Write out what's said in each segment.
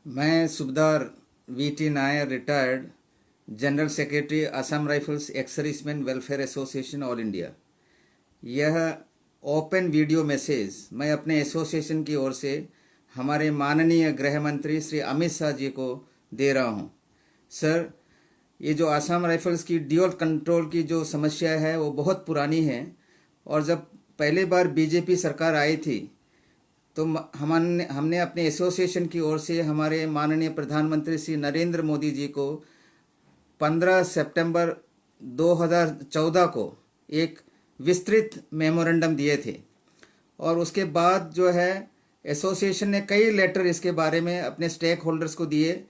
मैं Subedar V T Nair retired general secretary Assam rifles ex serviceman welfare association all India. यह open video message मैं अपने association की ओर से हमारे माननीय गृह मंत्री श्री अमित शाह जी को दे रहा हूं। सर, ये जो असम राइफल्स की ड्यूअल कंट्रोल की जो समस्या है वो बहुत पुरानी है और जब पहली बार बीजेपी सरकार आई थी तो हमने अपने एसोसिएशन की ओर से हमारे माननीय प्रधानमंत्री श्री नरेंद्र मोदी जी को 15 सितंबर 2014 को एक विस्तृत मेमोरेंडम दिए थे और उसके बाद जो है एसोसिएशन ने कई लेटर इसके बारे में अपने स्टेक होल्डर्स को दिए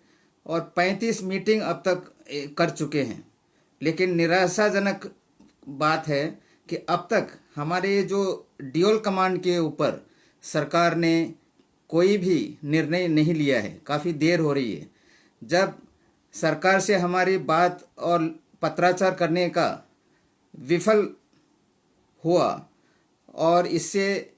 और 35 मीटिंग अब तक कर चुके हैं। लेकिन निराशाजनक बात है कि अब तक हमारे जो ड्यूअल कमांड के ऊपर सरकार ने कोई भी निर्णय नहीं लिया है। काफ़ी देर हो रही है। जब सरकार से हमारी बात और पत्राचार करने का विफल हुआ और इससे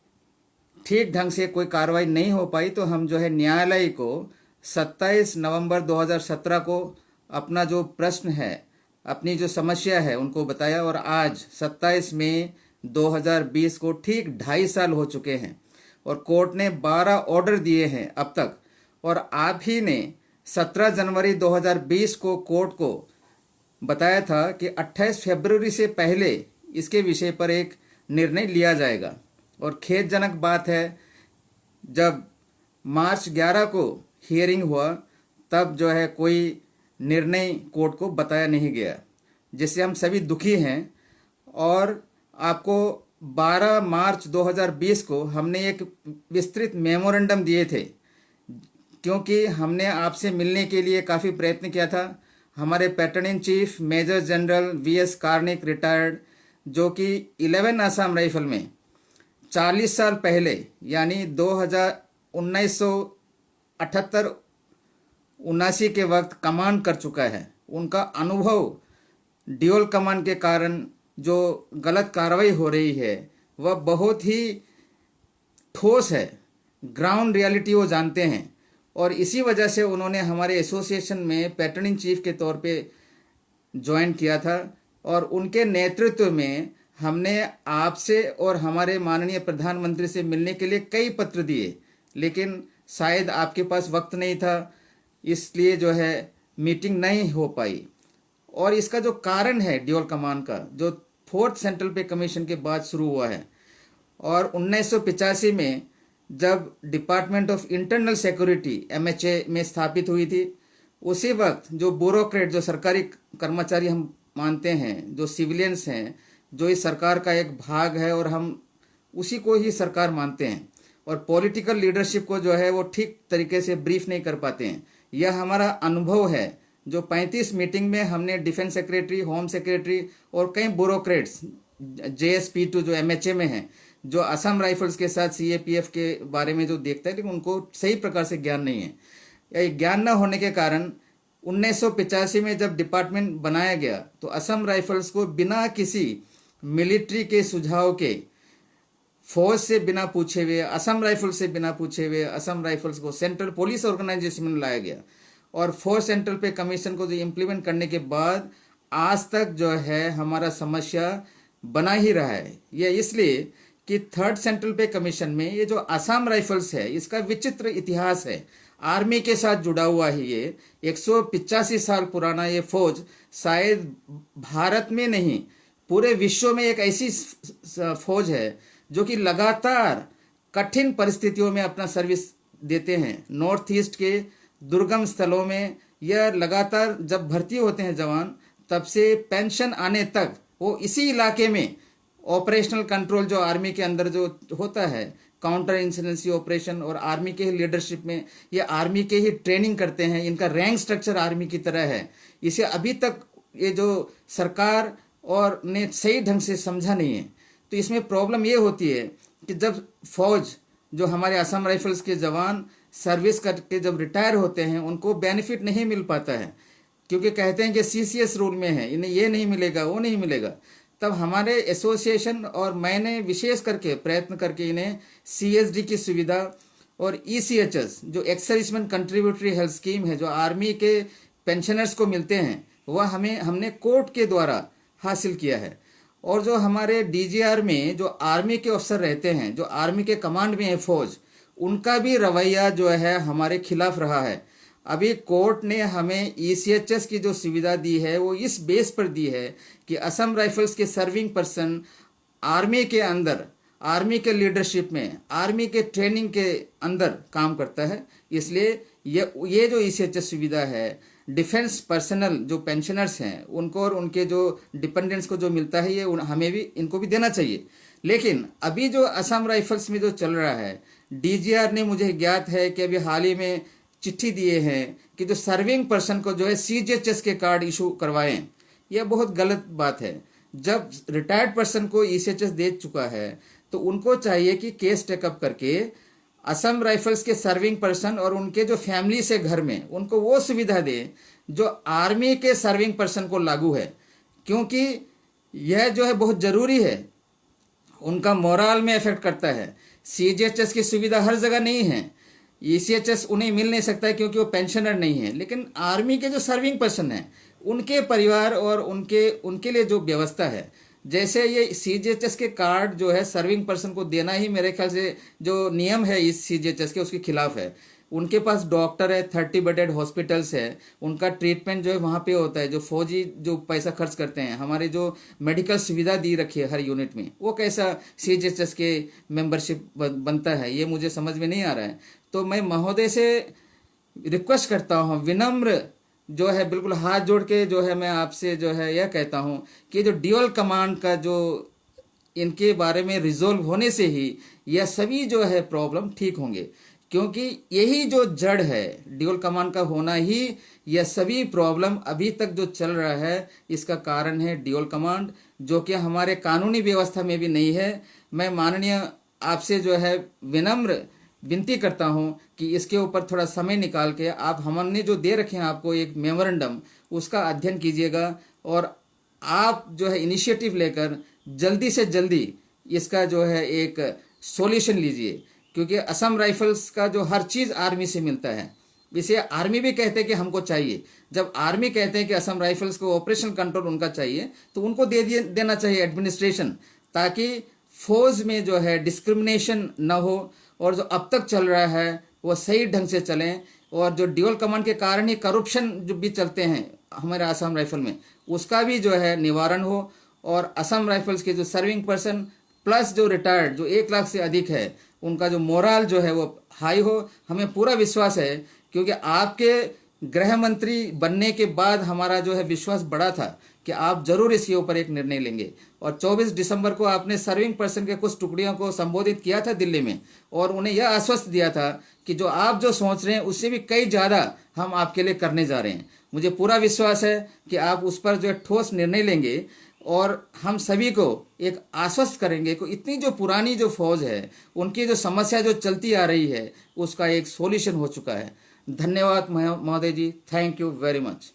ठीक ढंग से कोई कार्रवाई नहीं हो पाई तो हम जो है न्यायालय को 27 नवंबर 2017 को अपना जो प्रश्न है, अपनी जो समस्या है उनको बताया और आज 27 मई 2020 को ठीक 2.5 साल हो चुके हैं और कोर्ट ने 12 ऑर्डर दिए हैं अब तक। और आप ही ने 17 जनवरी 2020 को कोर्ट को बताया था कि 28 फरवरी से पहले इसके विषय पर एक निर्णय लिया जाएगा। और खेदजनक बात है, जब मार्च 11 को हियरिंग हुआ तब जो है कोई निर्णय कोर्ट को बताया नहीं गया, जिससे हम सभी दुखी हैं। और आपको 12 मार्च 2020 को हमने एक विस्तृत मेमोरेंडम दिए थे, क्योंकि हमने आपसे मिलने के लिए काफ़ी प्रयत्न किया था। हमारे patron in chief major general V S Karnik retired, जो कि 11 असम राइफल में 40 साल पहले यानी 1978-79 के वक्त कमांड कर चुका है, उनका अनुभव ड्यूअल कमांड के कारण जो गलत कार्रवाई हो रही है वह बहुत ही ठोस है। ग्राउंड रियलिटी वो जानते हैं और इसी वजह से उन्होंने हमारे एसोसिएशन में पैटर्न इन चीफ के तौर पे ज्वाइन किया था और उनके नेतृत्व में हमने आपसे और हमारे माननीय प्रधानमंत्री से मिलने के लिए कई पत्र दिए, लेकिन शायद आपके पास वक्त नहीं था, इसलिए जो है मीटिंग नहीं हो पाई। और इसका जो कारण है ड्यूअल कमांड का, जो 4th सेंट्रल पे कमीशन के बाद शुरू हुआ है और 1985 में जब department of internal security MHA में स्थापित हुई थी, उसी वक्त जो ब्यूरोक्रेट, जो सरकारी कर्मचारी हम मानते हैं, जो सिविलियंस हैं, जो इस सरकार का एक भाग है और हम उसी को ही सरकार मानते हैं और पॉलिटिकल लीडरशिप को जो है वो ठीक तरीके से ब्रीफ नहीं कर पाते हैं। यह हमारा अनुभव है। जो 35 मीटिंग में हमने डिफेंस सेक्रेटरी, होम सेक्रेटरी और कई ब्यूरोक्रेट्स JSP2 जो MHA में हैं, जो असम राइफल्स के साथ CAPF के बारे में जो देखता है, लेकिन उनको सही प्रकार से ज्ञान नहीं है। यह ज्ञान न होने के कारण 1985 में जब डिपार्टमेंट बनाया गया तो असम राइफल्स को बिना किसी मिलिट्री के सुझाव के, फौज से बिना पूछे हुए, असम राइफल्स से बिना पूछे हुए असम राइफल्स को सेंट्रल पुलिस ऑर्गेनाइजेशन में लाया गया और 4th सेंट्रल पे कमीशन को जो इम्प्लीमेंट करने के बाद आज तक जो है हमारा समस्या बना ही रहा है। यह इसलिए कि 3rd सेंट्रल पे कमीशन में ये जो असम राइफल्स है इसका विचित्र इतिहास है। आर्मी के साथ जुड़ा हुआ है। ये 185 साल पुराना ये फौज शायद भारत में नहीं पूरे विश्व में एक ऐसी फौज है जो कि लगातार कठिन परिस्थितियों में अपना सर्विस देते हैं। नॉर्थ ईस्ट के दुर्गम स्थलों में यह लगातार जब भर्ती होते हैं जवान, तब से पेंशन आने तक वो इसी इलाके में ऑपरेशनल कंट्रोल जो आर्मी के अंदर जो होता है, काउंटर इंसर्जेंसी ऑपरेशन और आर्मी के ही लीडरशिप में ये आर्मी के ही ट्रेनिंग करते हैं। इनका रैंक स्ट्रक्चर आर्मी की तरह है। इसे अभी तक ये जो सरकार और ने सही ढंग से समझा नहीं है। तो इसमें प्रॉब्लम ये होती है कि जब फौज, जो हमारे असम राइफल्स के जवान सर्विस करके जब रिटायर होते हैं, उनको बेनिफिट नहीं मिल पाता है, क्योंकि कहते हैं कि CCS रूल में है, इन्हें ये नहीं मिलेगा, वो नहीं मिलेगा। तब हमारे एसोसिएशन और मैंने विशेष करके प्रयत्न करके इन्हें CSD की सुविधा और ईसीएचएस जो ex serviceman contributory health scheme है, जो आर्मी के पेंशनर्स को मिलते हैं, वह हमने कोर्ट के द्वारा हासिल किया है। और जो हमारे डीजीआर में जो आर्मी के अफसर रहते हैं, जो आर्मी के कमांड में है फौज, उनका भी रवैया जो है हमारे खिलाफ रहा है। अभी कोर्ट ने हमें ईसीएचएस की जो सुविधा दी है वो इस बेस पर दी है कि असम राइफल्स के सर्विंग पर्सन आर्मी के अंदर, आर्मी के लीडरशिप में, आर्मी के ट्रेनिंग के अंदर काम करता है। इसलिए ये जो ईसीएचएस सुविधा है, डिफेंस पर्सनल जो पेंशनर्स हैं उनको और उनके जो डिपेंडेंट्स को जो मिलता है, ये हमें भी, इनको भी देना चाहिए। लेकिन अभी जो असम राइफल्स में जो चल रहा है, डीजीआर ने, मुझे ज्ञात है कि अभी हाल ही में चिट्ठी दिए हैं कि जो सर्विंग पर्सन को जो है सीजीएचएस के कार्ड इशू करवाएं। यह बहुत गलत बात है। जब रिटायर्ड पर्सन को ईसीएचएस दे चुका है तो उनको चाहिए कि केस टेकअप करके असम राइफल्स के सर्विंग पर्सन और उनके जो फैमिली से घर में, उनको वो सुविधा दे जो आर्मी के सर्विंग पर्सन को लागू है, क्योंकि यह जो है बहुत जरूरी है। उनका मोरल में इफेक्ट करता है। सीजीएचएस की सुविधा हर जगह नहीं है, ईसीएचएस उन्हें मिल नहीं सकता है क्योंकि वो पेंशनर नहीं है। लेकिन आर्मी के जो सर्विंग पर्सन हैं, उनके परिवार और उनके लिए जो व्यवस्था है, जैसे ये सीजीएचएस के कार्ड जो है सर्विंग पर्सन को देना ही मेरे ख्याल से जो नियम है इस सीजीएचएस के, उसके खिलाफ है। उनके पास डॉक्टर है, 30 बेडेड हॉस्पिटल्स है, उनका ट्रीटमेंट जो है वहाँ पे होता है। जो फौजी जो पैसा खर्च करते हैं, हमारे जो मेडिकल सुविधा दी रखी है हर यूनिट में, वो कैसा सीजीएचएस के मेंबरशिप बनता है, ये मुझे समझ में नहीं आ रहा है। तो मैं महोदय से रिक्वेस्ट करता हूँ, विनम्र जो है, बिल्कुल हाथ जोड़ के जो है मैं आपसे जो है यह कहता हूँ कि जो ड्यूअल कमांड का जो इनके बारे में रिजोल्व होने से ही यह सभी जो है प्रॉब्लम ठीक होंगे, क्योंकि यही जो जड़ है ड्यूअल कमांड का होना ही, यह सभी प्रॉब्लम अभी तक जो चल रहा है इसका कारण है ड्यूअल कमांड, जो कि हमारे कानूनी व्यवस्था में भी नहीं है। मैं माननीय आपसे जो है विनम्र विनती करता हूं कि इसके ऊपर थोड़ा समय निकाल के आप, हमने जो दे रखे हैं आपको एक मेमोरेंडम, उसका अध्ययन कीजिएगा और आप जो है इनिशिएटिव लेकर जल्दी से जल्दी इसका जो है एक सॉल्यूशन लीजिए, क्योंकि असम राइफल्स का जो हर चीज़ आर्मी से मिलता है। इसे आर्मी भी कहते हैं कि हमको चाहिए। जब आर्मी कहते हैं कि असम राइफल्स को ऑपरेशन कंट्रोल उनका चाहिए, तो उनको देना चाहिए एडमिनिस्ट्रेशन, ताकि फौज में जो है डिस्क्रिमिनेशन न हो और जो अब तक चल रहा है वो सही ढंग से चलें। और जो ड्यूअल कमांड के कारण ही करप्शन जो भी चलते हैं हमारे असम राइफल में, उसका भी जो है निवारण हो। और असम राइफल्स के जो सर्विंग पर्सन प्लस जो रिटायर्ड जो 1 लाख से अधिक है, उनका जो मोरल जो है वो हाई हो। हमें पूरा विश्वास है, क्योंकि आपके गृह मंत्री बनने के बाद हमारा जो है विश्वास बढ़ा था कि आप जरूर इसके ऊपर एक निर्णय लेंगे। और 24 दिसंबर को आपने सर्विंग पर्सन के कुछ टुकड़ियों को संबोधित किया था दिल्ली में, और उन्हें यह आश्वस्त दिया था कि जो आप जो सोच रहे हैं उससे भी कई ज़्यादा हम आपके लिए करने जा रहे हैं। मुझे पूरा विश्वास है कि आप उस पर जो है ठोस निर्णय लेंगे और हम सभी को एक आश्वस्त करेंगे कि इतनी जो पुरानी जो फौज है, उनकी जो समस्या जो चलती आ रही है, उसका एक सॉल्यूशन हो चुका है। धन्यवाद महोदय जी, थैंक यू वेरी मच।